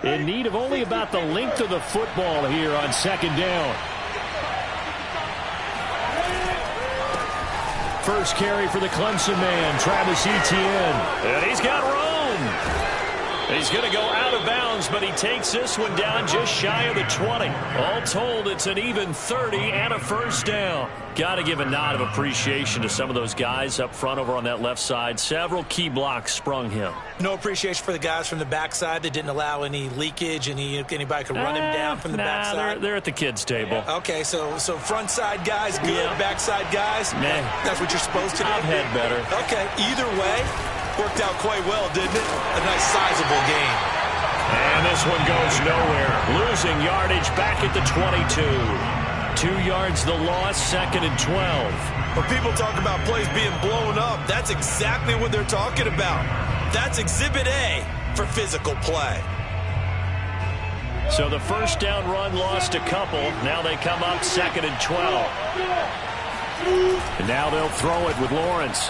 In need of only about the length of the football here on second down. First carry for the Clemson man, Travis Etienne. And he's got room. He's going to go out of bounds, but he takes this one down just shy of the 20. All told, it's an even 30 and a first down. Got to give a nod of appreciation to some of those guys up front over on that left side. Several key blocks sprung him. No appreciation for the guys from the backside that didn't allow any leakage, and anybody could run him down from the backside. They're at the kids' table. Okay, so front side guys good, backside guys, that's what you're supposed to do? I've had better. Okay, either way, worked out quite well, didn't it? A nice sizable gain. And this one goes nowhere. Losing yardage back at the 22. 2 yards the loss, second and 12. When people talk about plays being blown up, that's exactly what they're talking about. That's Exhibit A for physical play. So the first down run lost a couple. Now they come up second and 12. And now they'll throw it with Lawrence.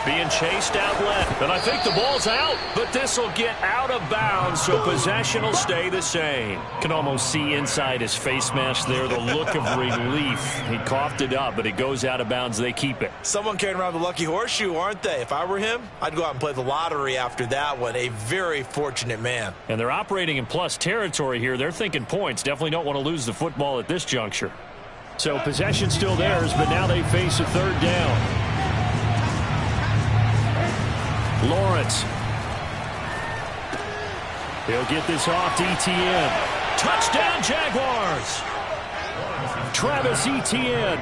Being chased out left. And I think the ball's out. But this will get out of bounds, so possession will stay the same. Can almost see inside his face mask there the look of relief. He coughed it up, but it goes out of bounds. They keep it. Someone carrying around the lucky horseshoe, aren't they? If I were him, I'd go out and play the lottery after that one. A very fortunate man. And they're operating in plus territory here. They're thinking points. Definitely don't want to lose the football at this juncture. So possession still theirs, but now they face a third down. Lawrence. He'll get this off to Etienne. Touchdown, Jaguars. Travis Etienne.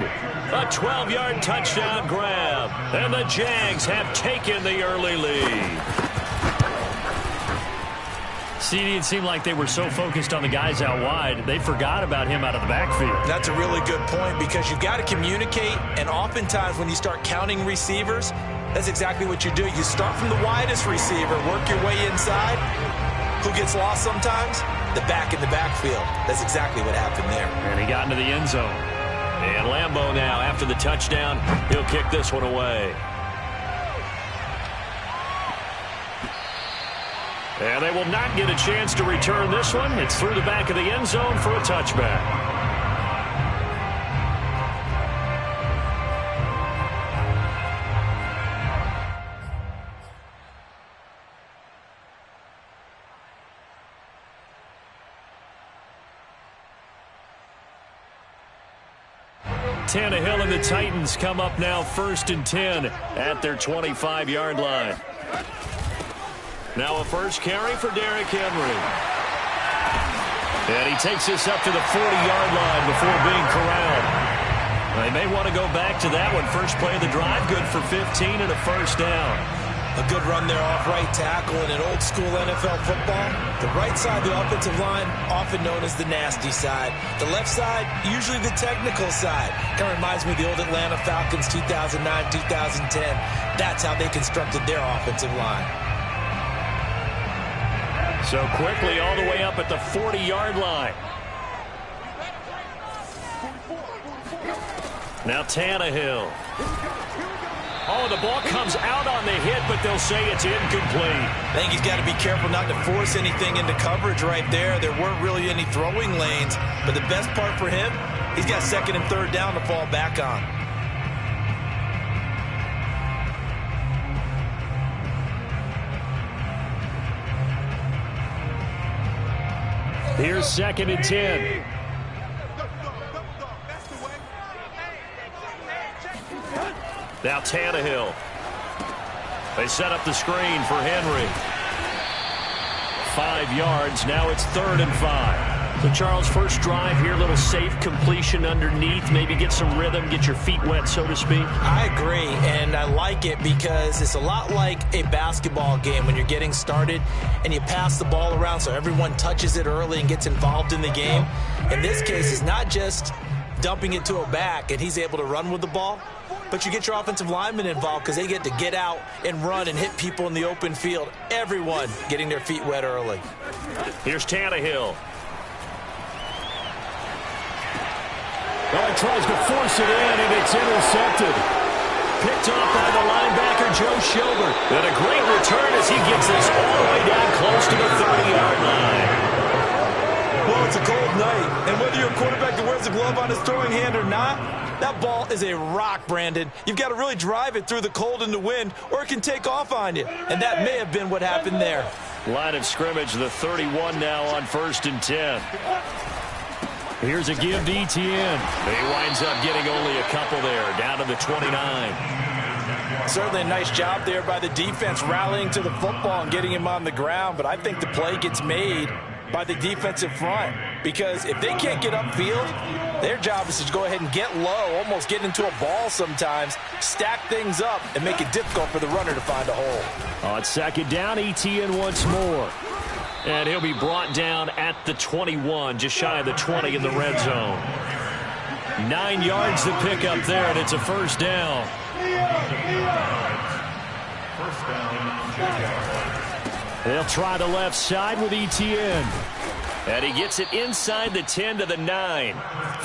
A 12-yard touchdown grab. And the Jags have taken the early lead. CD, it seemed like they were so focused on the guys out wide, they forgot about him out of the backfield. That's a really good point because you've got to communicate, and oftentimes when you start counting receivers, that's exactly what you do. You start from the widest receiver, work your way inside. Who gets lost sometimes? The back in the backfield. That's exactly what happened there. And he got into the end zone. And Lambeau now, after the touchdown, he'll kick this one away. And they will not get a chance to return this one. It's through the back of the end zone for a touchback. Tannehill and the Titans come up now first and 10 at their 25-yard line. Now a first carry for Derrick Henry. And he takes this up to the 40-yard line before being corralled. They may want to go back to that one. First play of the drive, good for 15 and a first down. A good run there off right tackle in an old-school NFL football. The right side of the offensive line, often known as the nasty side. The left side, usually the technical side. Kind of reminds me of the old Atlanta Falcons 2009, 2010. That's how they constructed their offensive line. So quickly all the way up at the 40-yard line. Now Tannehill. Oh, the ball comes out on the hit, but they'll say it's incomplete. I think he's got to be careful not to force anything into coverage right there. There weren't really any throwing lanes, but the best part for him, he's got second and third down to fall back on. Here's second and 10. Now Tannehill. They set up the screen for Henry. 5 yards. Now it's third and 5. So, Charles, first drive here, little safe completion underneath. Maybe get some rhythm, get your feet wet, so to speak. I agree, and I like it because it's a lot like a basketball game when you're getting started and you pass the ball around so everyone touches it early and gets involved in the game. In this case, it's not just dumping it to a back and he's able to run with the ball, but you get your offensive linemen involved because they get to get out and run and hit people in the open field. Everyone getting their feet wet early. Here's Tannehill. Well, he tries to force it in, and it's intercepted. picked off by the linebacker, Joe Schobert. And a great return as he gets this all the way down close to the 30-yard line. Well, it's a cold night, and whether you're a quarterback that wears a glove on his throwing hand or not, that ball is a rock, Brandon. You've got to really drive it through the cold and the wind, or it can take off on you. And that may have been what happened there. Line of scrimmage, the 31 now on 1st and 10. Here's a give to Etienne. He winds up getting only a couple there, down to the 29. Certainly a nice job there by the defense rallying to the football and getting him on the ground, but I think the play gets made by the defensive front, because if they can't get upfield, their job is to go ahead and get low, almost get into a ball sometimes, stack things up, and make it difficult for the runner to find a hole. On 2nd down, Etienne once more. And he'll be brought down at the 21, just shy of the 20 in the red zone. 9 yards to pick up there, and it's a 1st down. They'll try the left side with Etienne. And he gets it inside the 10 to the 9.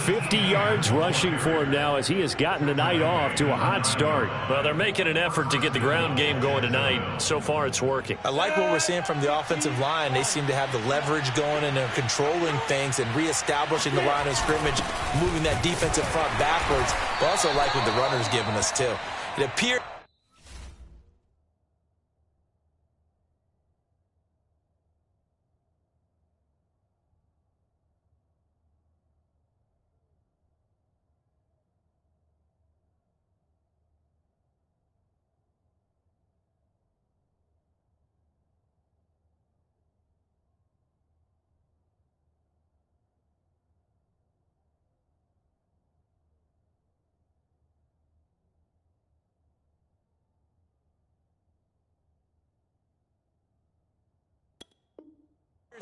50 yards rushing for him now as he has gotten the night off to a hot start. Well, they're making an effort to get the ground game going tonight. So far, it's working. I like what we're seeing from the offensive line. They seem to have the leverage going, and they're controlling things and reestablishing the line of scrimmage, moving that defensive front backwards. I also like what the runner's giving us, too. It appears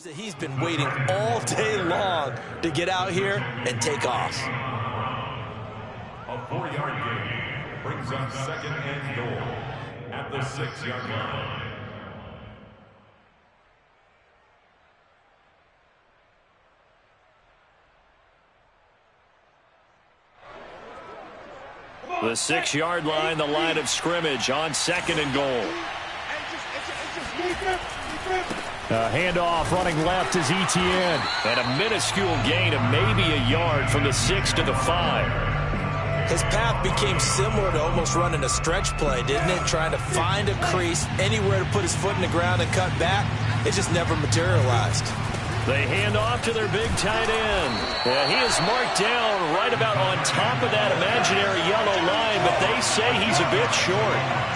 that he's been waiting all day long to get out here and take off. A 4-yard gain brings up 2nd and goal at the 6-yard line. The 6-yard line, the line of scrimmage on 2nd and goal. A handoff running left is Etienne. And a minuscule gain of maybe a yard from the 6 to the 5. His path became similar to almost running a stretch play, didn't it? Trying to find a crease, anywhere to put his foot in the ground and cut back. It just never materialized. They hand off to their big tight end. He is marked down right about on top of that imaginary yellow line, but they say he's a bit short.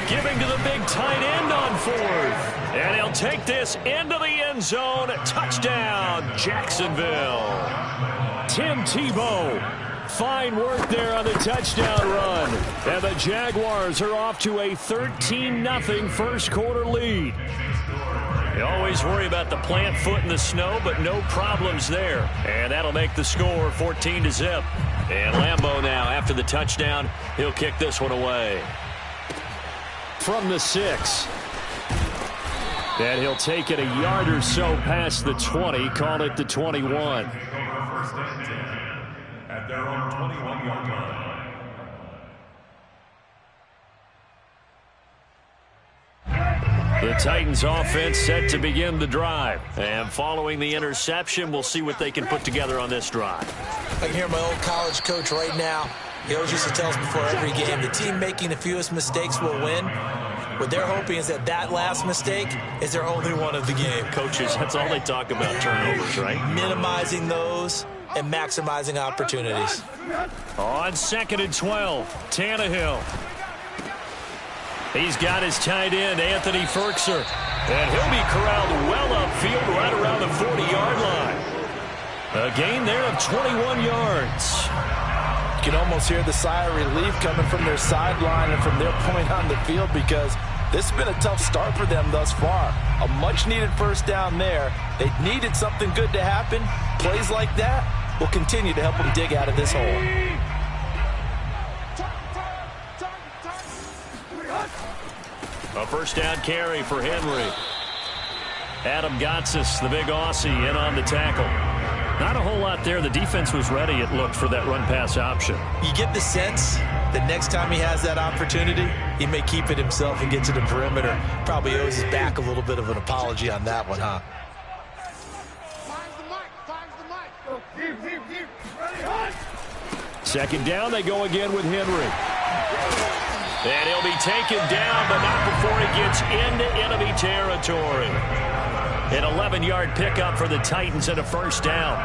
Giving to the big tight end on 4th. And he'll take this into the end zone. Touchdown, Jacksonville. Tim Tebow. Fine work there on the touchdown run. And the Jaguars are off to a 13-0 first quarter lead. You always worry about the plant foot in the snow, but no problems there. And that'll make the score 14-0. And Lambeau now, after the touchdown, he'll kick this one away. From the 6. And he'll take it a yard or so past the 20, call it the 21. First and 10 at their own 21-yard line. The Titans offense set to begin the drive. And following the interception, we'll see what they can put together on this drive. I can hear my old college coach right now. He always used to tell us before every game, the team making the fewest mistakes will win. What they're hoping is that that last mistake is their only one of the game. Coaches, that's all they talk about, turnovers, right? Minimizing those and maximizing opportunities. On 2nd and 12, Tannehill. He's got his tight end, Anthony Firkser. And he'll be corralled well upfield right around the 40-yard line. A gain there of 21 yards. You can almost hear the sigh of relief coming from their sideline and from their point on the field, because this has been a tough start for them thus far. A much-needed first down there. They needed something good to happen. Plays like that will continue to help them dig out of this hole. A first down carry for Henry. Adam Gotsis, the big Aussie, in on the tackle. Not a whole lot there. The defense was ready, it looked, for that run-pass option. You get the sense that next time he has that opportunity, he may keep it himself and get to the perimeter. Probably owes his back a little bit of an apology on that one, huh? Second down, they go again with Henry. And he'll be taken down, but not before he gets into enemy territory. An 11-yard pickup for the Titans and a first down.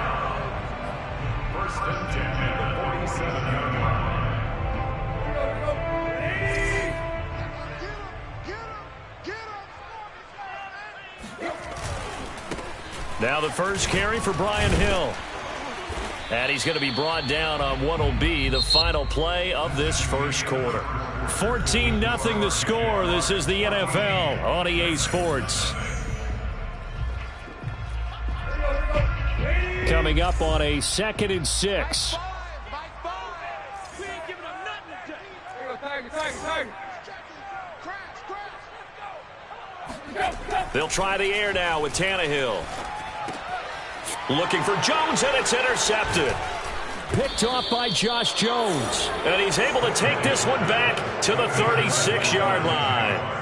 First and 10 at the 47-yard line. Now the first carry for Brian Hill. And he's going to be brought down on what will be the final play of this first quarter. 14-0 the score. This is the NFL on EA Sports. Coming up on a 2nd and 6. They'll try the air now with Tannehill. Looking for Jones, and it's intercepted. Picked off by Josh Jones. And he's able to take this one back to the 36-yard line.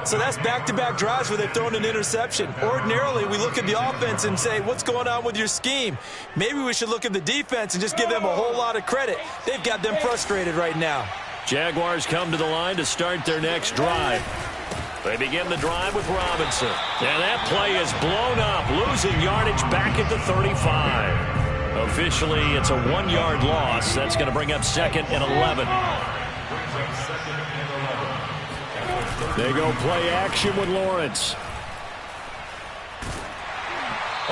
So that's back-to-back drives where they've thrown an interception. Ordinarily, we look at the offense and say, what's going on with your scheme? Maybe we should look at the defense and just give them a whole lot of credit. They've got them frustrated right now. Jaguars come to the line to start their next drive. They begin the drive with Robinson. And that play is blown up, losing yardage back at the 35. Officially, it's a 1-yard loss. That's going to bring up 2nd and 11. They go play action with Lawrence.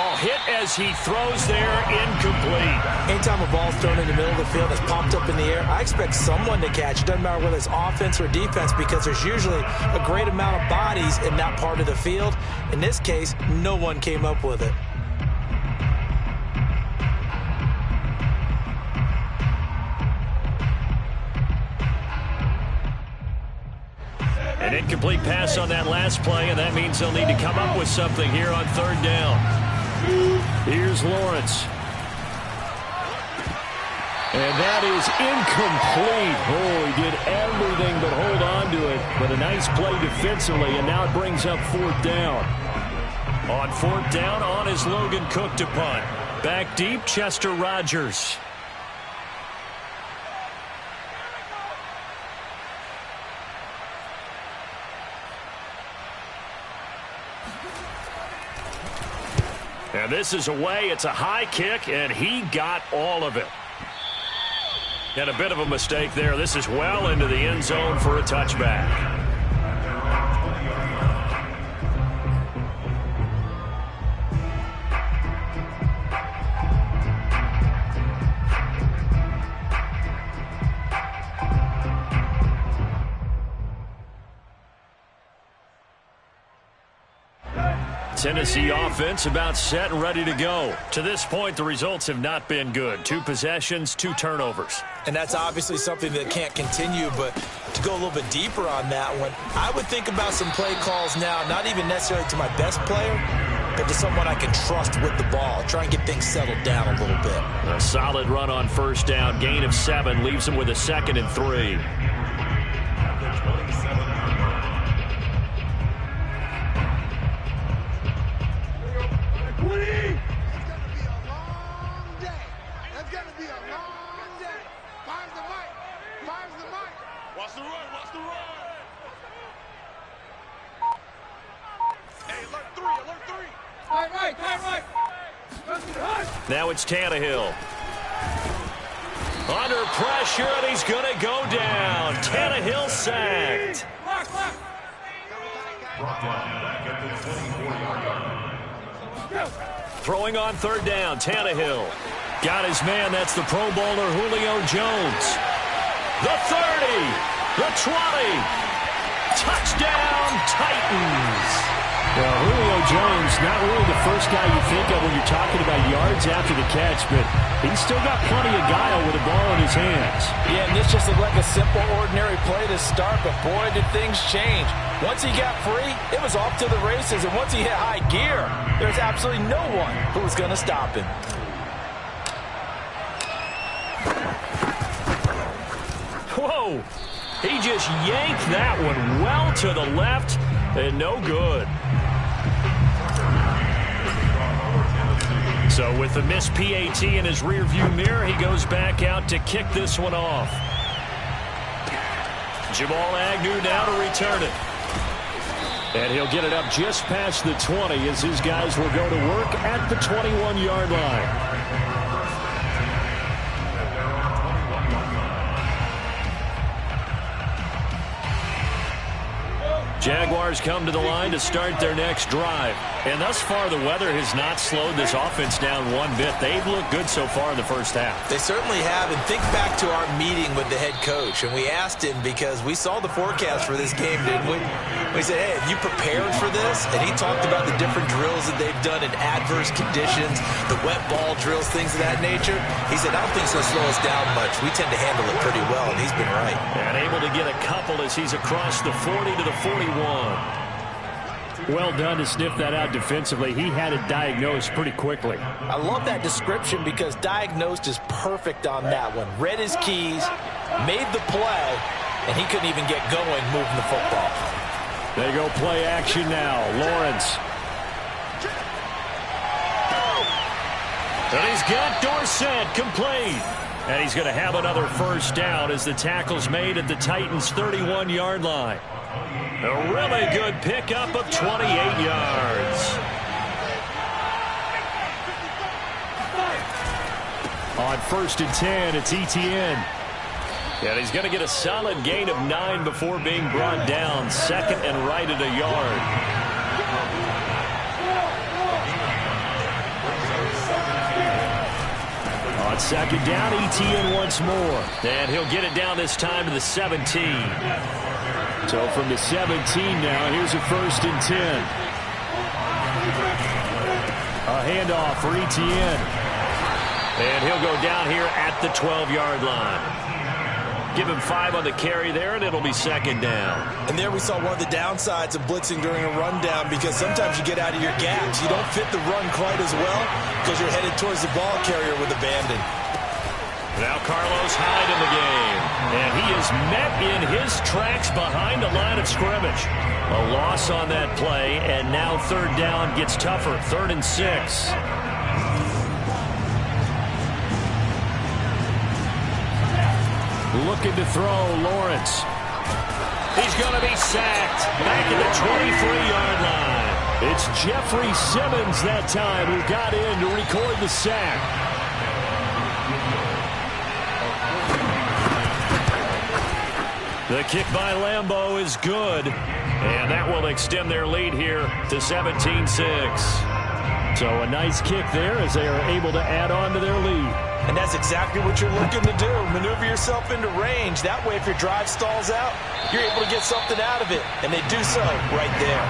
Oh, hit as he throws there, incomplete. Anytime a ball's thrown in the middle of the field that's popped up in the air, I expect someone to catch. It doesn't matter whether it's offense or defense, because there's usually a great amount of bodies in that part of the field. In this case, no one came up with it. An incomplete pass on that last play, and that means they'll need to come up with something here on 3rd down. Here's Lawrence. And that is incomplete. Oh, he did everything but hold on to it. But a nice play defensively, and now it brings up 4th down. On 4th down, on is Logan Cook to punt. Back deep, Chester Rogers. And this is away. It's a high kick, and he got all of it. And a bit of a mistake there. This is well into the end zone for a touchback. Tennessee offense about set and ready to go. To this point, the results have not been good. 2 possessions, 2 turnovers. And that's obviously something that can't continue, but to go a little bit deeper on that one, I would think about some play calls now, not even necessarily to my best player, but to someone I can trust with the ball. Try and get things settled down a little bit. A solid run on 1st down. Gain of 7 leaves him with a 2nd and 3. Now it's Tannehill. Under pressure, and he's going to go down. Tannehill sacked. Throwing on 3rd down, Tannehill. Got his man, that's the Pro Bowler Julio Jones. The 30, the 20. Touchdown, Titans. Well, Julio Jones, not really the first guy you think of when you're talking about yards after the catch, but he's still got plenty of guile with the ball in his hands. Yeah, and this just looked like a simple, ordinary play to start, but boy, did things change. Once he got free, it was off to the races, and once he hit high gear, there's absolutely no one who was going to stop him. Whoa! He just yanked that one well to the left, and no good. So with the missed PAT in his rearview mirror, he goes back out to kick this one off. Jamal Agnew now to return it. And he'll get it up just past the 20 as his guys will go to work at the 21-yard line. Jaguars come to the line to start their next drive. And thus far, the weather has not slowed this offense down one bit. They've looked good so far in the first half. They certainly have. And think back to our meeting with the head coach. And we asked him because we saw the forecast for this game, didn't we? We said, hey, have you prepared for this? And he talked about the different drills that they've done in adverse conditions, the wet ball drills, things of that nature. He said, I don't think it's going to slow us down much. We tend to handle it pretty well, and he's been right. And able to get a couple as he's across the 40 to the 41. Well done to sniff that out defensively. He had it diagnosed pretty quickly. I love that description because diagnosed is perfect on that one. Read his keys, made the play, and he couldn't even get going moving the football. They go play action now. Lawrence. And he's got Dorsett complete. And he's going to have another first down as the tackle's made at the Titans' 31-yard line. A really good pickup of 28 yards. On 1st and 10, it's Etienne. And he's going to get a solid gain of 9 before being brought down. Second and right at a yard. On second down, Etienne once more. And he'll get it down this time to the 17. So from the 17 now, here's a 1st and 10. A handoff for Etienne. And he'll go down here at the 12-yard line. Give him 5 on the carry there, and it'll be second down. And there we saw one of the downsides of blitzing during a rundown because sometimes you get out of your gaps. You don't fit the run quite as well because you're headed towards the ball carrier with abandon. Now Carlos Hyde in the game. And he is met in his tracks behind the line of scrimmage. A loss on that play, and now third down gets tougher. 3rd and 6. Looking to throw, Lawrence. He's going to be sacked back at the 23-yard line. It's Jeffrey Simmons that time who got in to record the sack. The kick by Lambeau is good, and that will extend their lead here to 17-6. So a nice kick there as they are able to add on to their lead. And that's exactly what you're looking to do. Maneuver yourself into range. That way, if your drive stalls out, you're able to get something out of it. And they do so right there.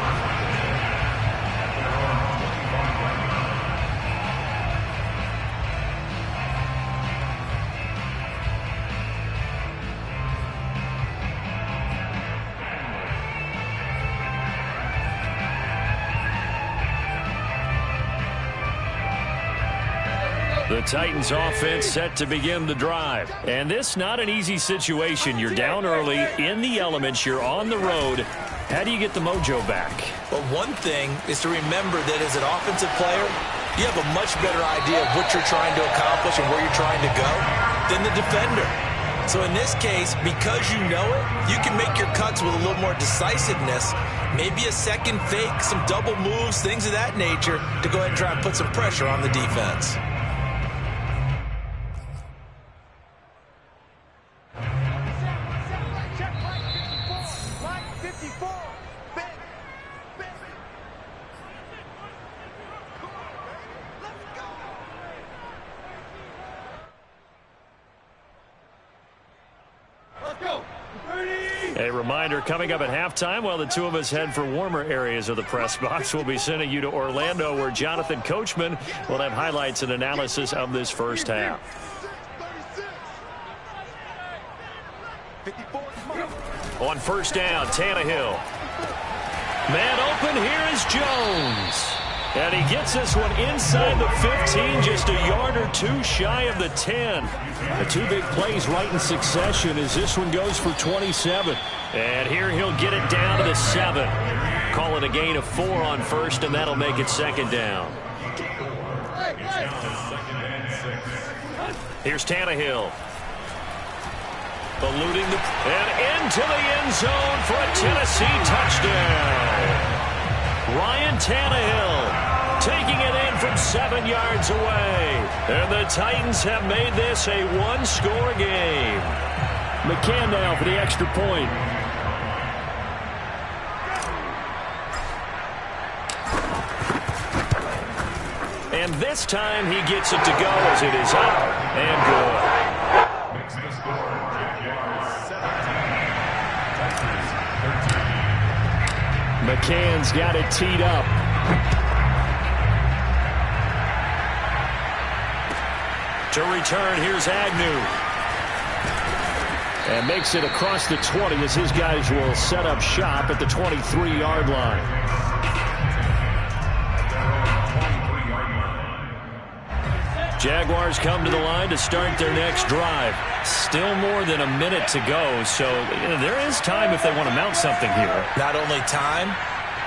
The Titans offense set to begin the drive. And this not an easy situation. You're down early, in the elements, you're on the road. How do you get the mojo back? Well, one thing is to remember that as an offensive player, you have a much better idea of what you're trying to accomplish and where you're trying to go than the defender. So in this case, because you know it, you can make your cuts with a little more decisiveness, maybe a second fake, some double moves, things of that nature, to go ahead and try and put some pressure on the defense. A reminder, coming up at halftime, while the two of us head for warmer areas of the press box, we'll be sending you to Orlando, where Jonathan Coachman will have highlights and analysis of this first half. On first down, Tannehill. Man open, here is Jones. And he gets this one inside the 15, just a yard or two shy of the 10. The two big plays right in succession as this one goes for 27. And here he'll get it down to the 7. Call it a gain of 4 on first, and that'll make it second down. Here's Tannehill. Eluding and into the end zone for a Tennessee touchdown. Ryan Tannehill taking it in from 7 yards away. And the Titans have made this a one-score game. McCann now for the extra point. And this time he gets it to go as it is up and good. Makes the score. Jaguars 17. McCann's got it teed up. To return, here's Agnew. And makes it across the 20 as his guys will set up shop at the 23-yard line. Jaguars come to the line to start their next drive. Still more than a minute to go, so there is time if they want to mount something here. Not only time,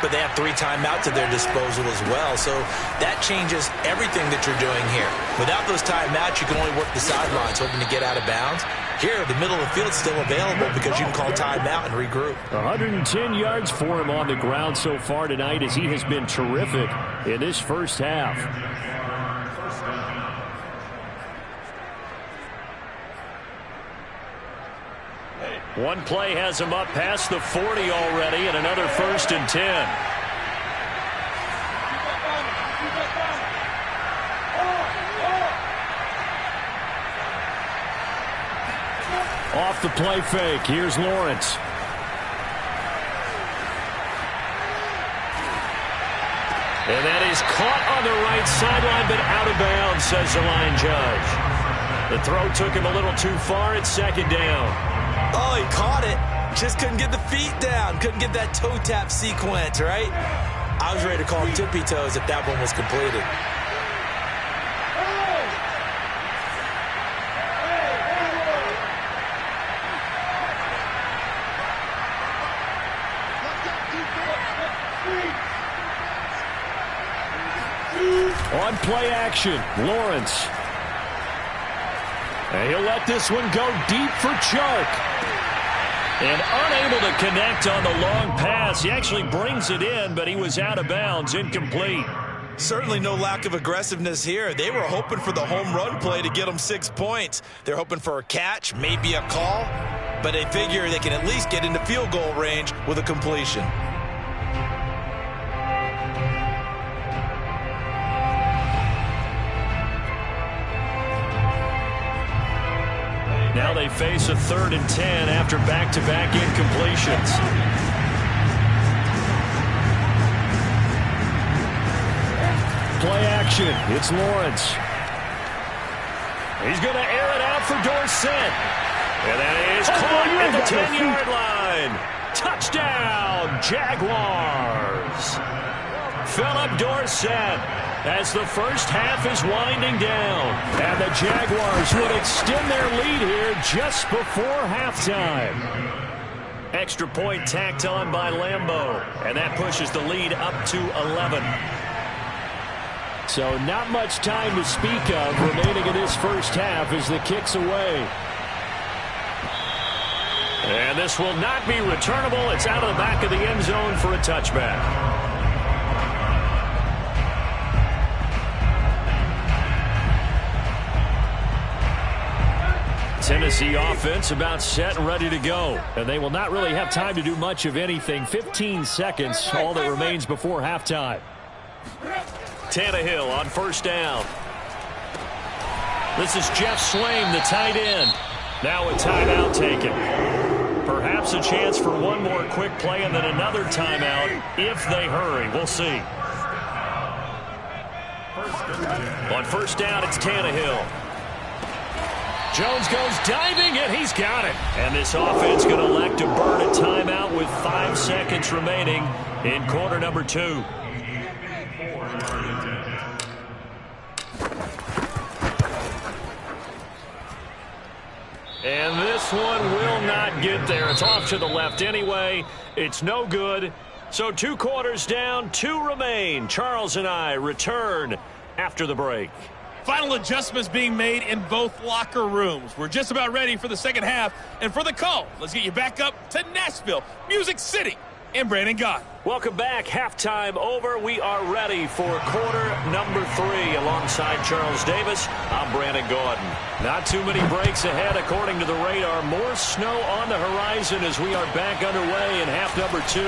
but they have 3 timeouts at their disposal as well, so that changes everything that you're doing here. Without those timeouts, you can only work the sidelines, hoping to get out of bounds. Here, the middle of the field's still available because you can call timeout and regroup. 110 yards for him on the ground so far tonight as he has been terrific in this first half. One play has him up past the 40 already, and another 1st and 10. Off the play fake, here's Lawrence. And that is caught on the right sideline, but out of bounds, says the line judge. The throw took him a little too far. It's second down. Oh, he caught it. Just couldn't get the feet down. Couldn't get that toe tap sequence, right? I was ready to call tippy toes if that one was completed. On play action, Lawrence. And he'll let this one go deep for Chark. And unable to connect on the long pass. He actually brings it in, but he was out of bounds, incomplete. Certainly no lack of aggressiveness here. They were hoping for the home run play to get them 6 points. They're hoping for a catch, maybe a call, but they figure they can at least get into field goal range with a completion. Now they face a 3rd and 10 after back-to-back incompletions. Play action. It's Lawrence. He's going to air it out for Dorsett. And that is caught at the 10-yard line. Touchdown, Jaguars. Philip Dorsett, as the first half is winding down. And the Jaguars would extend their lead here just before halftime. Extra point tacked on by Lambeau. And that pushes the lead up to 11. So not much time to speak of remaining in this first half as the kick's away. And this will not be returnable. It's out of the back of the end zone for a touchback. Tennessee offense about set and ready to go. And they will not really have time to do much of anything. 15 seconds, all that remains before halftime. Tannehill on first down. This is Jeff Swaim, the tight end. Now a timeout taken. Perhaps a chance for one more quick play and then another timeout if they hurry. We'll see. On first down, it's Tannehill. Jones goes diving, and he's got it. And this offense going to elect to burn a timeout with 5 seconds remaining in quarter number 2. this one will not get there. It's off to the left anyway. It's no good. So 2 quarters down, 2 remain. Charles and I return after the break. Final adjustments being made in both locker rooms. We're just about ready for the second half. And for the call, let's get you back up to Nashville, Music City, and Brandon Gaudin. Welcome back. Halftime over. We are ready for quarter number 3. Alongside Charles Davis, I'm Brandon Gaudin. Not too many breaks ahead according to the radar. More snow on the horizon as we are back underway in half number 2.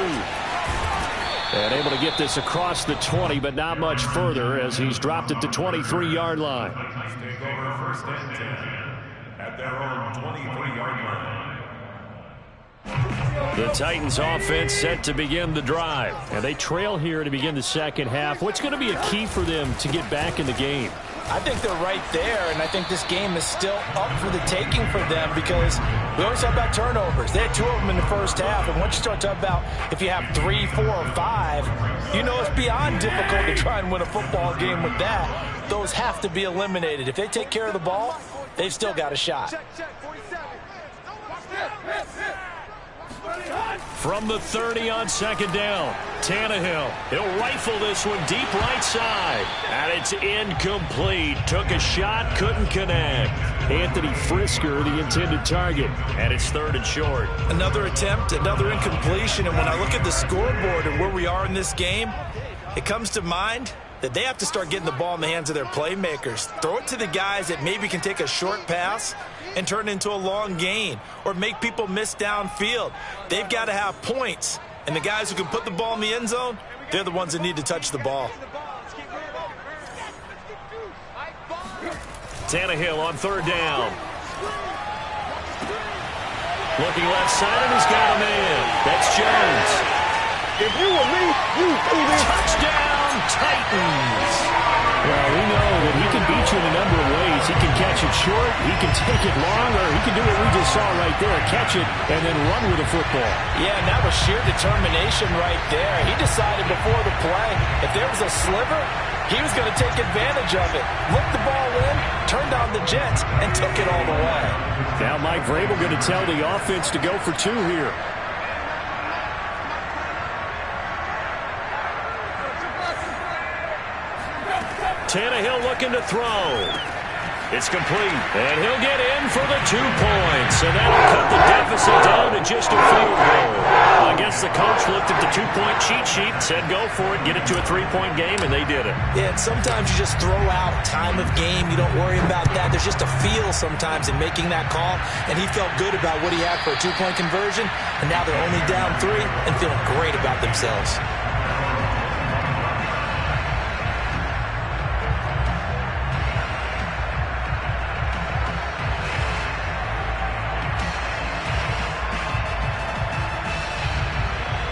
And able to get this across the 20, but not much further as he's dropped it to 23-yard line. Take over first and 10 at their own 23-yard line. The Titans offense set to begin the drive. And they trail here to begin the second half. What's going to be a key for them to get back in the game? I think they're right there, and I think this game is still up for the taking for them because we always talk about turnovers. They had 2 of them in the first half, and once you start talking about if you have 3, 4, or 5, you know it's beyond difficult to try and win a football game with that. Those have to be eliminated. If they take care of the ball, they've still got a shot. From the 30 on second down, Tannehill. He'll rifle this one deep right side. And it's incomplete. Took a shot, couldn't connect. Anthony Frisker, the intended target. And it's 3rd and short. Another attempt, another incompletion. And when I look at the scoreboard and where we are in this game, it comes to mind that they have to start getting the ball in the hands of their playmakers. Throw it to the guys that maybe can take a short pass and turn it into a long gain or make people miss downfield. They've got to have points. And the guys who can put the ball in the end zone, they're the ones that need to touch the ball. Tannehill on 3rd down. Looking left side, and he's got a man. That's Jones. If you were me, you do this. Touchdown, Titans. Well, we know that he can beat you in a number of ways. He can catch it short, he can take it long, or he can do what we just saw right there, catch it and then run with the football. Yeah, and that was sheer determination right there. He decided before the play, if there was a sliver, he was going to take advantage of it. Looked the ball in, turned on the Jets, and took it all the way. Now Mike Vrabel going to tell the offense to go for 2 here. Tannehill looking to throw. It's complete. And he'll get in for the 2 points. And that'll cut the deficit down to just a field goal. Well, I guess the coach looked at the 2-point cheat sheet, said go for it, get it to a 3-point game, and they did it. Yeah, and sometimes you just throw out time of game. You don't worry about that. There's just a feel sometimes in making that call. And he felt good about what he had for a 2-point conversion. And now they're only down 3 and feeling great about themselves.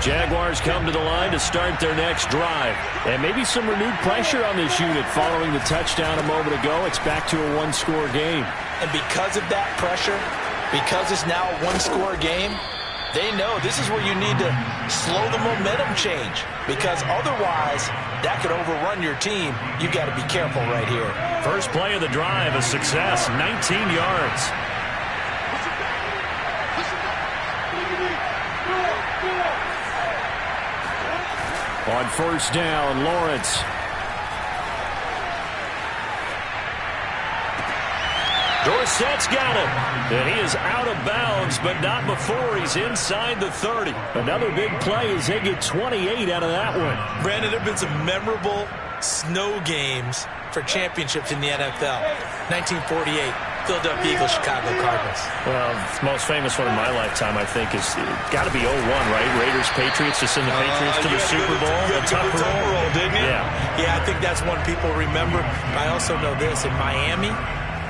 Jaguars come to the line to start their next drive. And maybe some renewed pressure on this unit following the touchdown a moment ago. It's back to a 1-score game. And because of that pressure, because it's now a 1-score game, they know this is where you need to slow the momentum change. Because otherwise, that could overrun your team. You've got to be careful right here. First play of the drive, a success, 19 yards. On 1st down, Lawrence. Dorsett's got him. And he is out of bounds, but not before he's inside the 30. Another big play as they get 28 out of that one. Brandon, there have been some memorable snow games for championships in the NFL. 1948. Philadelphia Eagles, Chicago Cardinals. Well, the most famous one in my lifetime, I think, is got to be 01, right? Raiders, Patriots, to send the Patriots to the Super Bowl. The Tucker roll, didn't you? Yeah, I think that's one people remember. I also know this. In Miami,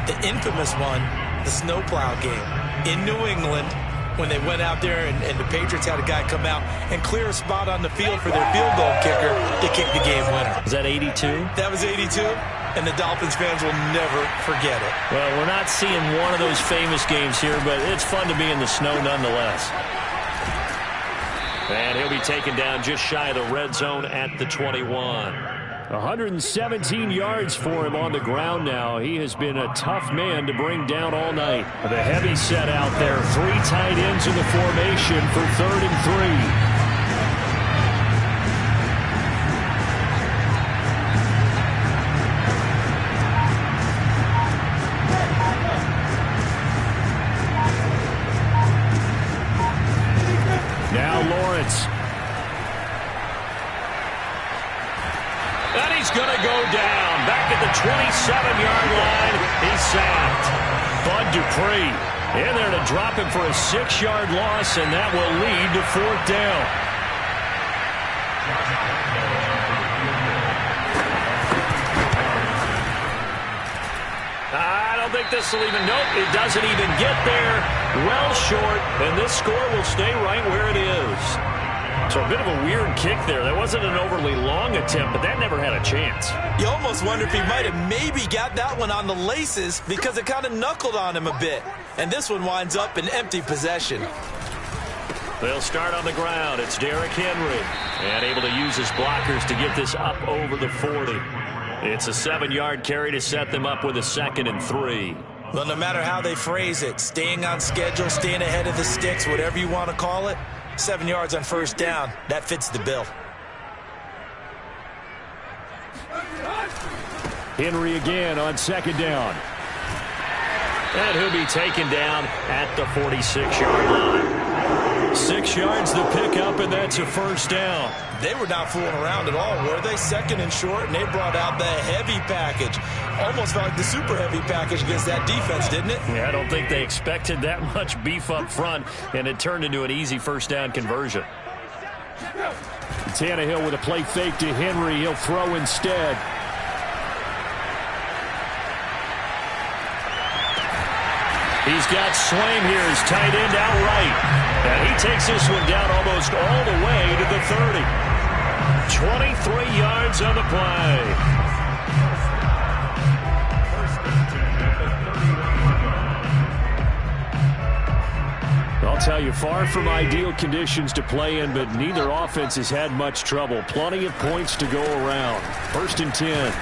the infamous one, the snowplow game. In New England, when they went out there and the Patriots had a guy come out and clear a spot on the field for their field goal kicker to kick the game winner. Was that 82? That was 82. And the Dolphins fans will never forget it. Well, we're not seeing one of those famous games here, but it's fun to be in the snow nonetheless. And he'll be taken down just shy of the red zone at the 21. 117 yards for him on the ground now. He has been a tough man to bring down all night. The heavy set out there. 3 tight ends in the formation for 3rd and 3. And he's going to go down. Back at the 27-yard line. He's sacked. Bud Dupree in there to drop him for a 6-yard loss, and that will lead to 4th down. I don't think this will even, nope, it doesn't even get there. Well short, and this score will stay right where it is. So a bit of a weird kick there. That wasn't an overly long attempt, but that never had a chance. You almost wonder if he might have maybe got that one on the laces because it kind of knuckled on him a bit. And this one winds up in empty possession. They'll start on the ground. It's Derrick Henry. And able to use his blockers to get this up over the 40. It's a 7-yard carry to set them up with a 2nd and 3. Well, no matter how they phrase it, staying on schedule, staying ahead of the sticks, whatever you want to call it, 7 yards on 1st down, that fits the bill. Henry again on 2nd down. And he'll be taken down at the 46-yard line. 6 yards the pickup, and that's a 1st down. They were not fooling around at all, were they? 2nd and short, and they brought out the heavy package. Almost felt like the super heavy package against that defense, didn't it? Yeah, I don't think they expected that much beef up front, and it turned into an easy 1st down conversion. Tannehill with a play fake to Henry. He'll throw instead. He's got Swaim here as tight end outright. And he takes this one down almost all the way to the 30. 23 yards on the play. I'll tell you, far from ideal conditions to play in, but neither offense has had much trouble. Plenty of points to go around. 1st and 10.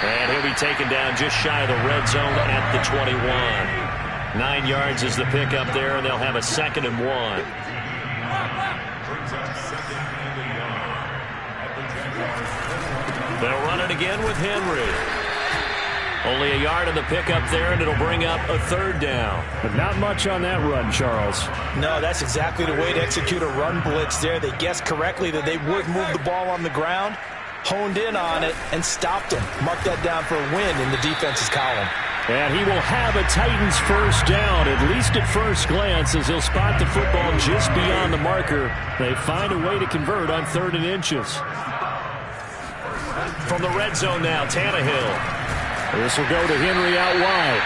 And he'll be taken down just shy of the red zone at the 21. 9 yards is the pickup there, and they'll have a 2nd and 1. They'll run it again with Henry. Only a yard on the pickup there, and it'll bring up a 3rd down. But not much on that run, Charles. No, that's exactly the way to execute a run blitz there. They guessed correctly that they would move the ball on the ground, honed in on it, and stopped them. Mark that down for a win in the defense's column. And he will have a Titans 1st down, at least at first glance, as he'll spot the football just beyond the marker. They find a way to convert on 3rd and inches. From the red zone now, Tannehill. This will go to Henry out wide.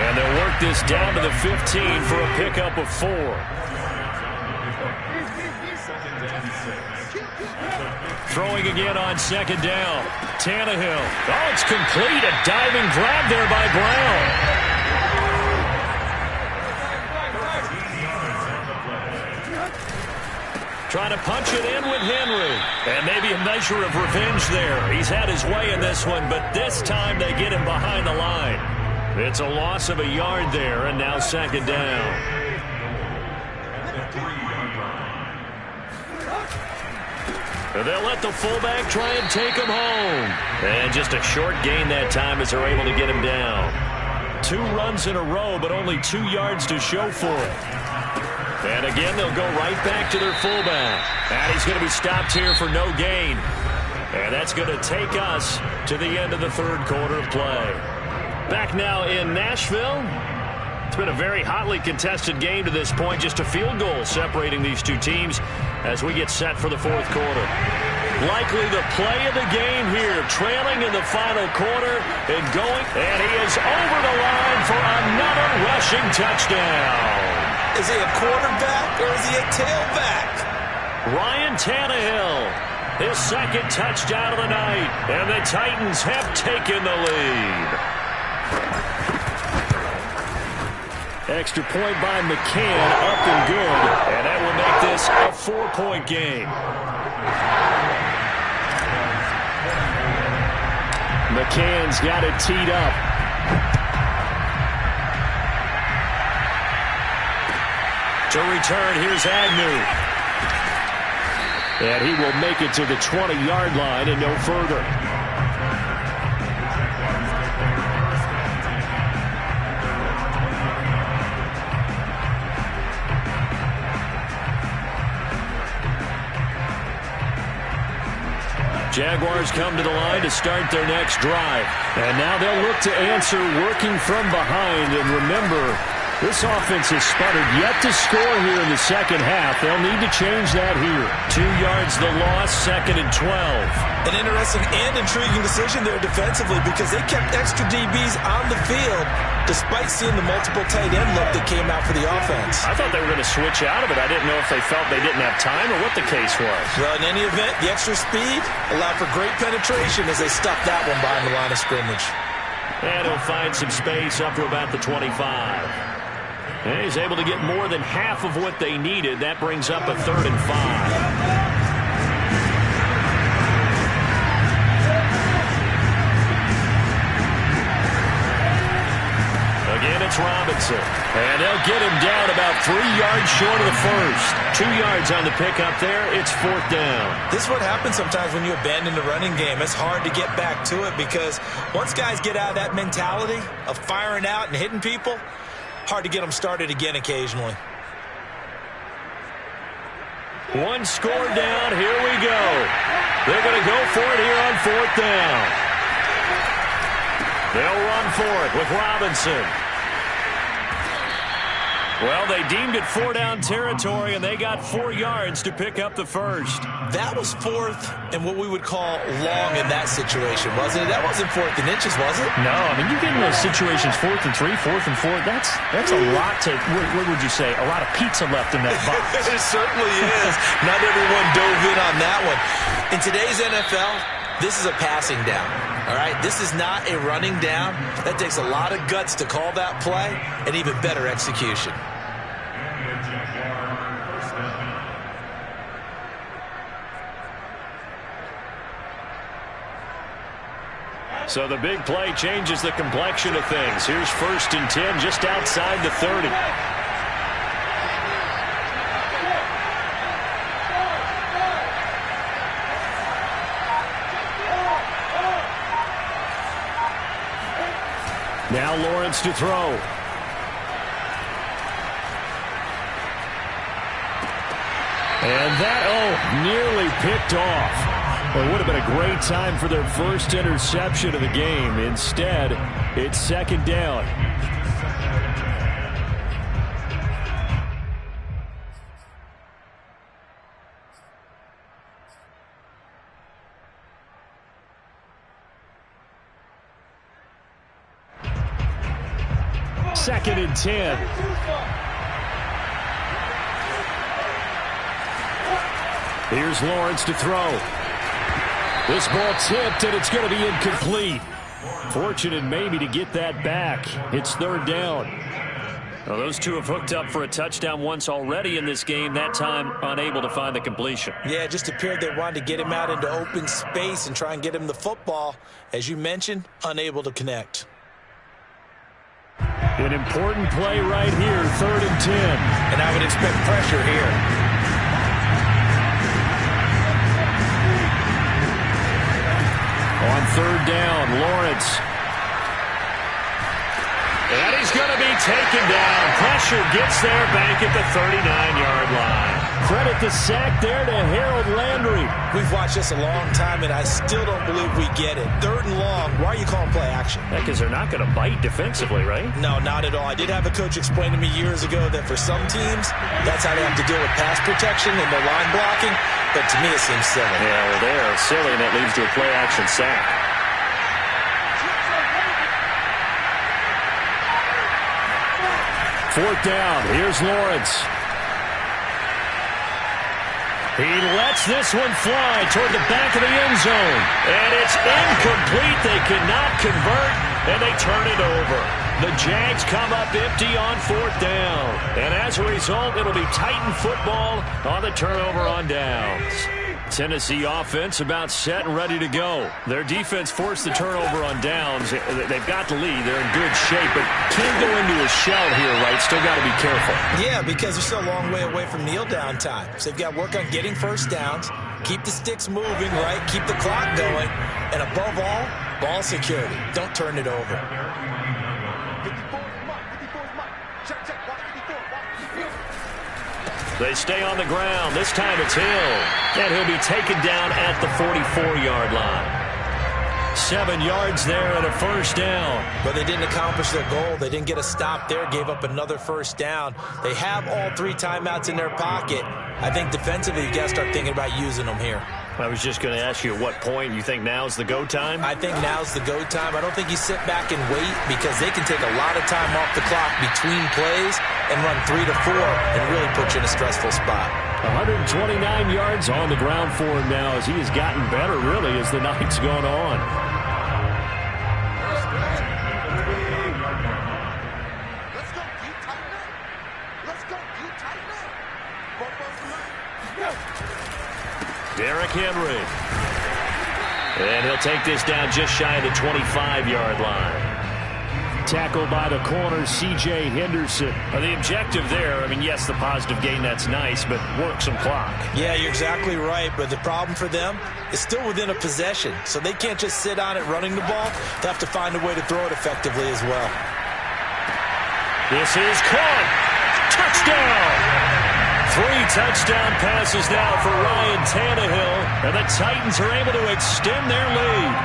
And they'll work this down to the 15 for a pickup of 4. Throwing again on 2nd down. Tannehill. Oh, it's complete. A diving grab there by Brown. Trying to punch it in with Henry. And maybe a measure of revenge there. He's had his way in this one, but this time they get him behind the line. It's a loss of a yard there, and now 2nd down. They'll let the fullback try and take him home. And just a short gain that time as they're able to get him down. 2 runs in a row, but only 2 yards to show for it. And again, they'll go right back to their fullback. And he's going to be stopped here for no gain. And that's going to take us to the end of the 3rd quarter of play. Back now in Nashville. It's been a very hotly contested game to this point. Just a field goal separating these two teams as we get set for the 4th quarter. Likely the play of the game here, trailing in the final quarter and going. And he is over the line for another rushing touchdown. Is he a quarterback or is he a tailback? Ryan Tannehill, his 2nd touchdown of the night. And the Titans have taken the lead. Extra point by McCann, up and good. And that will make this a 4-point game. McCann's got it teed up. To return, here's Agnew. And he will make it to the 20-yard line and no further. Jaguars come to the line to start their next drive. And now they'll look to answer working from behind. And remember, this offense has sputtered yet to score here in the second half. They'll need to change that here. 2 yards the loss, 2nd and 12. An interesting and intriguing decision there defensively because they kept extra DBs on the field despite seeing the multiple tight end look that came out for the offense. I thought they were going to switch out of it. I didn't know if they felt they didn't have time or what the case was. Well, in any event, the extra speed allowed for great penetration as they stuffed that one behind the line of scrimmage. And he'll find some space up to about the 25. And he's able to get more than half of what they needed. That brings up a 3rd and 5. Again, it's Robinson. And they'll get him down about 3 yards short of the first. 2 yards on the pickup there. It's 4th down. This is what happens sometimes when you abandon the running game. It's hard to get back to it because once guys get out of that mentality of firing out and hitting people, hard to get them started again occasionally. One score down. Here we go. They're going to go for it here on 4th down. They'll run for it with Robinson. Well, they deemed it 4-down territory, and they got 4 yards to pick up the first. That was 4th and what we would call long in that situation, wasn't it? That wasn't 4th and inches, was it? No, I mean, you get in those situations 4th and 3, 4th and 4. That's a lot to, what would you say, a lot of pizza left in that box. It certainly is. Not everyone dove in on that one. In today's NFL, this is a passing down. All right, this is not a running down. That takes a lot of guts to call that play and even better execution. So the big play changes the complexion of things. Here's 1st and 10 just outside the 30. Now Lawrence to throw. And that, nearly picked off. Well, it would have been a great time for their first interception of the game. Instead, it's 2nd down. Second and 10. Here's Lawrence to throw. This ball tipped, and it's going to be incomplete. Fortunate maybe to get that back. It's 3rd down. Well, those two have hooked up for a touchdown once already in this game, that time unable to find the completion. Yeah, it just appeared they wanted to get him out into open space and try and get him the football. As you mentioned, unable to connect. An important play right here, 3rd and 10. And I would expect pressure here. On 3rd down, Lawrence. And he's going to be taken down. Pressure gets there back at the 39-yard line. Credit the sack there to Harold Landry. We've watched this a long time, and I still don't believe we get it. 3rd and long. Why are you calling play action? Yeah, because they're not going to bite defensively, right? No, not at all. I did have a coach explain to me years ago that for some teams, that's how they have to deal with pass protection and their line blocking. But to me, it seems silly. Yeah, well, they're silly, and that leads to a play-action sack. Fourth down. Here's Lawrence. He lets this one fly toward the back of the end zone. And it's incomplete. They cannot convert, and they turn it over. The Jags come up empty on 4th down. And as a result, it'll be Titan football on the turnover on downs. Tennessee offense about set and ready to go. Their defense forced the turnover on downs. They've got the lead. They're in good shape, but can't go into a shell here, right? Still got to be careful. Yeah, because they're still a long way away from kneel down time. So they've got to work on getting first downs, keep the sticks moving, right? Keep the clock going. And above all, ball security. Don't turn it over. They stay on the ground. This time it's Hill. And he'll be taken down at the 44-yard line. 7 yards there and a first down. But they didn't accomplish their goal. They didn't get a stop there, gave up another first down. They have all 3 timeouts in their pocket. I think defensively you got to start thinking about using them here. I was just going to ask you at what point you think now's the go time? I think now's the go time. I don't think you sit back and wait because they can take a lot of time off the clock between plays and run 3 to 4 and really put you in a stressful spot. 129 yards on the ground for him now as he has gotten better really as the night's gone on. Derrick Henry. And he'll take this down just shy of the 25-yard line. Tackled by the corner, C.J. Henderson. The objective there, I mean, yes, the positive gain, that's nice, but work some clock. Yeah, you're exactly right, but the problem for them is still within a possession, so they can't just sit on it running the ball. They have to find a way to throw it effectively as well. This is caught. Touchdown! 3 touchdown passes now for Ryan Tannehill, and the Titans are able to extend their lead.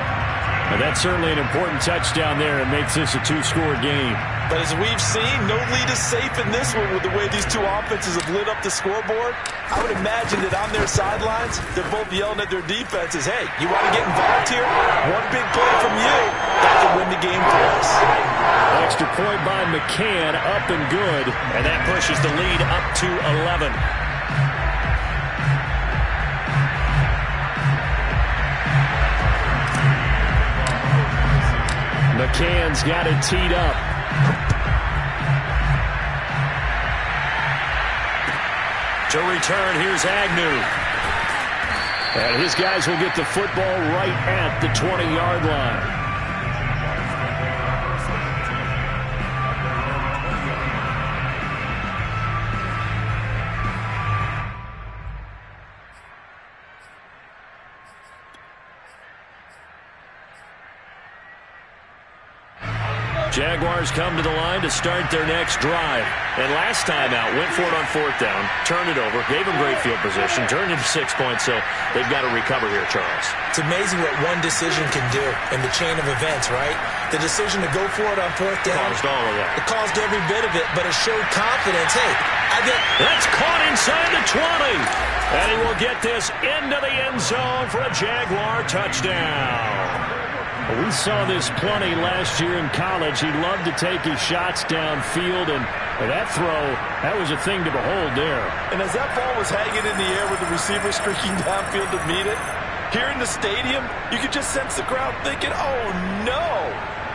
And that's certainly an important touchdown there and makes this a 2-score game. But as we've seen, no lead is safe in this one with the way these two offenses have lit up the scoreboard. I would imagine that on their sidelines, they're both yelling at their defenses, hey, you want to get involved here? One big play from you, that could win the game for us. Extra point by McCann, up and good, and that pushes the lead up to 11. McCann's got it teed up. To return, here's Agnew. And his guys will get the football right at the 20-yard line. Jaguars come to the line to start their next drive. And last time out, went for it on 4th down, turned it over, gave them great field position, turned into 6 points, so they've got to recover here, Charles. It's amazing what one decision can do in the chain of events, right? The decision to go for it on 4th down. Caused all of that. It caused every bit of it, but it showed confidence. Hey, that's caught inside the 20. And he will get this into the end zone for a Jaguar touchdown. We saw this plenty last year in college. He loved to take his shots downfield, and that throw, that was a thing to behold there. And as that ball was hanging in the air with the receiver streaking downfield to meet it, here in the stadium, you could just sense the crowd thinking, oh, no.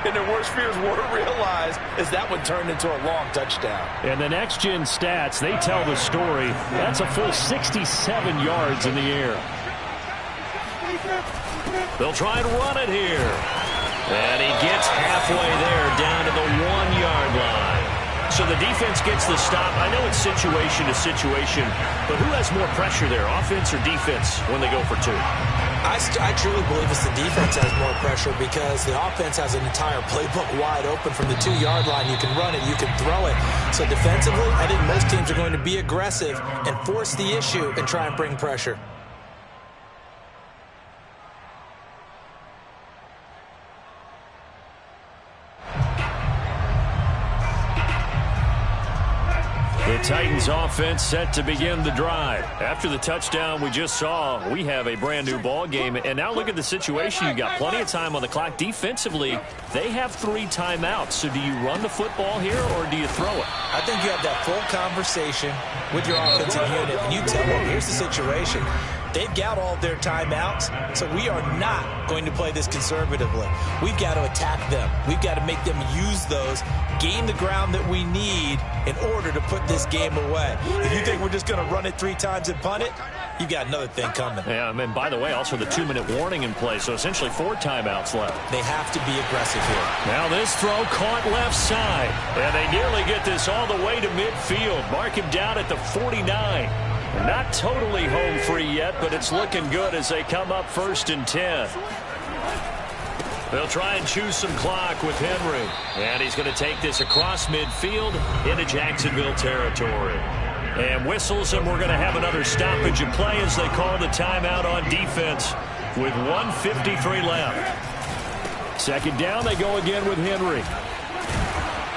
And their worst fears were realized as that one turned into a long touchdown. And the next-gen stats, they tell the story. That's a full 67 yards in the air. They'll try and run it here. And he gets halfway there down to the 1-yard line. So the defense gets the stop. I know it's situation to situation, but who has more pressure there, offense or defense, when they go for 2? I truly believe it's the defense has more pressure because the offense has an entire playbook wide open from the 2-yard line. You can run it, you can throw it. So defensively, I think most teams are going to be aggressive and force the issue and try and bring pressure. The Titans offense set to begin the drive. After the touchdown we just saw, we have a brand new ball game. And now look at the situation. You got plenty of time on the clock. Defensively, they have 3 timeouts. So do you run the football here or do you throw it? I think you have that full conversation with your offensive unit and you tell them, here's the situation. They've got all their timeouts, so we are not going to play this conservatively. We've got to attack them. We've got to make them use those, gain the ground that we need in order to put this game away. If you think we're just going to run it 3 times and punt it, you got another thing coming. Yeah, and by the way, also the 2-minute warning in play, so essentially 4 timeouts left. They have to be aggressive here. Now this throw caught left side, and they nearly get this all the way to midfield. Mark him down at the 49. Not totally home free yet, but it's looking good as they come up 1st and 10. They'll try and choose some clock with Henry. And he's going to take this across midfield into Jacksonville territory. And whistles, and we're going to have another stoppage of play as they call the timeout on defense with 1:53 left. 2nd down, they go again with Henry.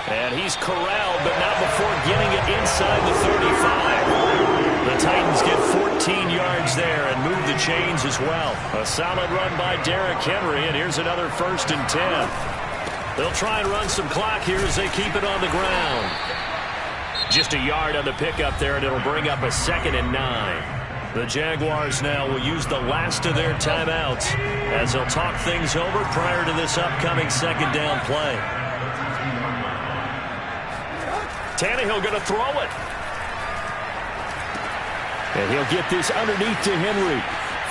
And he's corralled, but not before getting it inside the 35. The Titans get 14 yards there and move the chains as well. A solid run by Derrick Henry, and here's another 1st and 10. They'll try and run some clock here as they keep it on the ground. Just a yard on the pickup there, and it'll bring up a 2nd and 9. The Jaguars now will use the last of their timeouts as they'll talk things over prior to this upcoming 2nd down play. Tannehill going to throw it. And he'll get this underneath to Henry.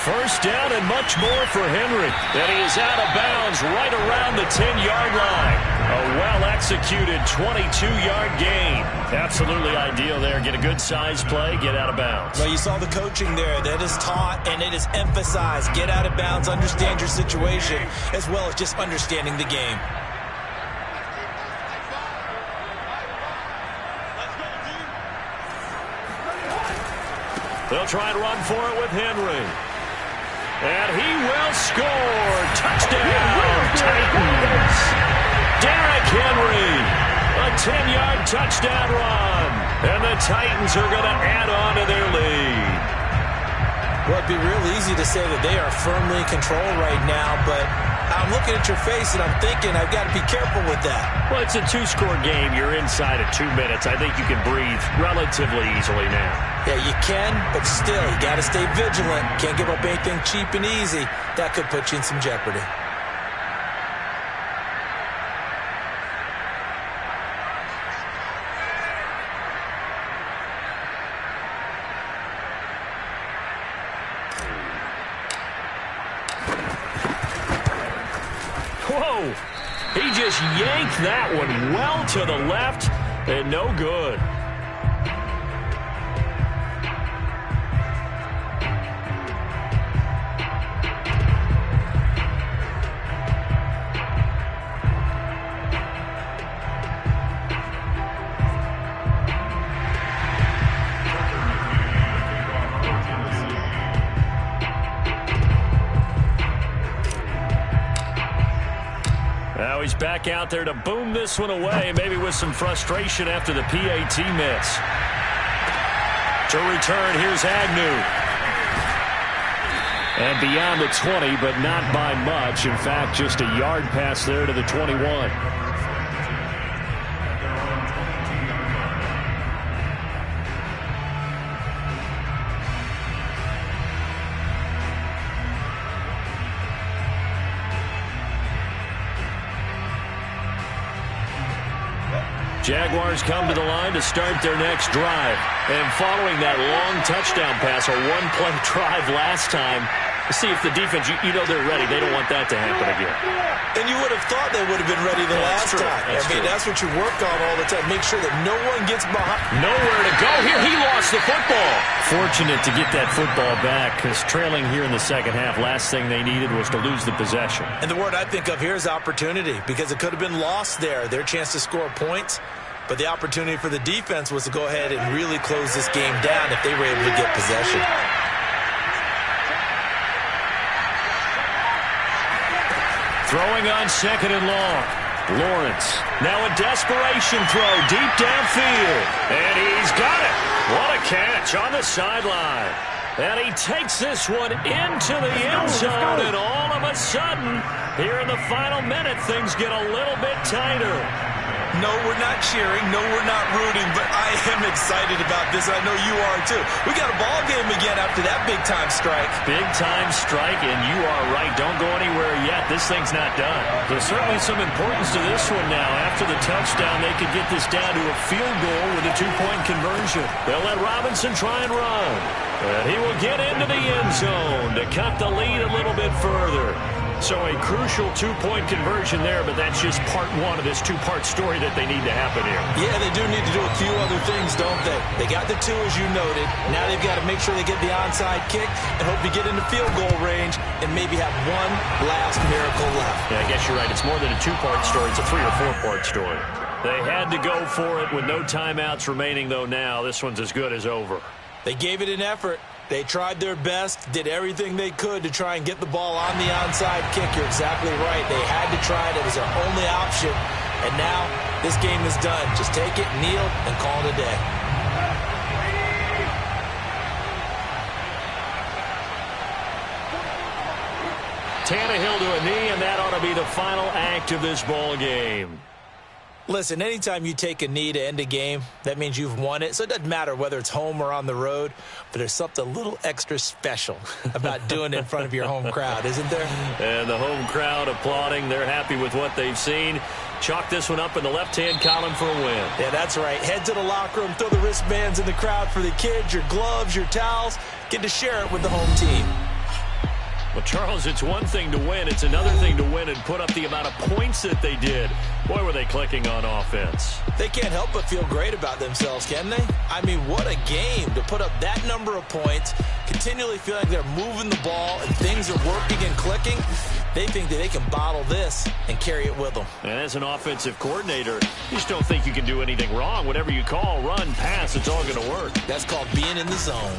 1st down and much more for Henry. And he is out of bounds right around the 10-yard line. A well-executed 22-yard gain. Absolutely ideal there. Get a good-sized play, get out of bounds. Well, you saw the coaching there. That is taught and it is emphasized. Get out of bounds, understand your situation, as well as just understanding the game. They'll try and run for it with Henry. And he will score. Touchdown, Titans. Derrick Henry, a 10-yard touchdown run. And the Titans are going to add on to their lead. Well, it'd be real easy to say that they are firmly in control right now, but I'm looking at your face and I'm thinking I've got to be careful with that. Well, it's a 2-score game. You're inside of 2 minutes. I think you can breathe relatively easily now. Yeah, you can, but still, you got to stay vigilant. Can't give up anything cheap and easy. That could put you in some jeopardy. Whoa! He just yanked that one well to the left and no good. Now he's back out there to boom this one away, maybe with some frustration after the PAT miss. To return, here's Agnew. And beyond the 20, but not by much. In fact, just a yard pass there to the 21. Jaguars come to the line to start their next drive. And following that long touchdown pass, a one-play drive last time, see if the defense, you know they're ready. They don't want that to happen again. And you would have thought they would have been ready the last time. That's what you work on all the time. Make sure that no one gets behind. Nowhere to go here. He lost the football. Fortunate to get that football back because trailing here in the second half, last thing they needed was to lose the possession. And the word I think of here is opportunity because it could have been lost there. Their chance to score points. But the opportunity for the defense was to go ahead and really close this game down if they were able to get possession. Throwing on 2nd and long. Lawrence. Now a desperation throw deep downfield. And he's got it. What a catch on the sideline. And he takes this one into the end zone. And all of a sudden, here in the final minute, things get a little bit tighter. No, we're not cheering. No, we're not rooting, but I am excited about this. I know you are, too. We got a ball game again after that big-time strike. Big-time strike, and you are right. Don't go anywhere yet. This thing's not done. There's certainly some importance to this one now. After the touchdown, they could get this down to a field goal with a two-point conversion. They'll let Robinson try and run. And he will get into the end zone to cut the lead a little bit further. So a crucial two-point conversion there, but that's just part one of this two-part story that they need to happen here. Yeah, they do need to do a few other things, don't they? They got the two, as you noted. Now they've got to make sure they get the onside kick and hope to get into field goal range and maybe have one last miracle left. Yeah, I guess you're right. It's more than a two-part story. It's a three- or four-part story. They had to go for it with no timeouts remaining, though, now. This one's as good as over. They gave it an effort. They tried their best, did everything they could to try and get the ball on the onside kick. You're exactly right. They had to try it. It was their only option. And now this game is done. Just take it, kneel, and call it a day. Tannehill to a knee, and that ought to be the final act of this ball game. Listen, anytime you take a knee to end a game, that means you've won it. So it doesn't matter whether it's home or on the road, but there's something a little extra special about doing it in front of your home crowd, isn't there? And the home crowd applauding. They're happy with what they've seen. Chalk this one up in the left-hand column for a win. Yeah, that's right. Head to the locker room, throw the wristbands in the crowd for the kids, your gloves, your towels. Get to share it with the home team. Well, Charles, it's one thing to win. It's another thing to win and put up the amount of points that they did. Boy, were they clicking on offense. They can't help but feel great about themselves, can they? I mean, what a game to put up that number of points, continually feel like they're moving the ball and things are working and clicking. They think that they can bottle this and carry it with them. And as an offensive coordinator, you just don't think you can do anything wrong. Whatever you call, run, pass, it's all going to work. That's called being in the zone.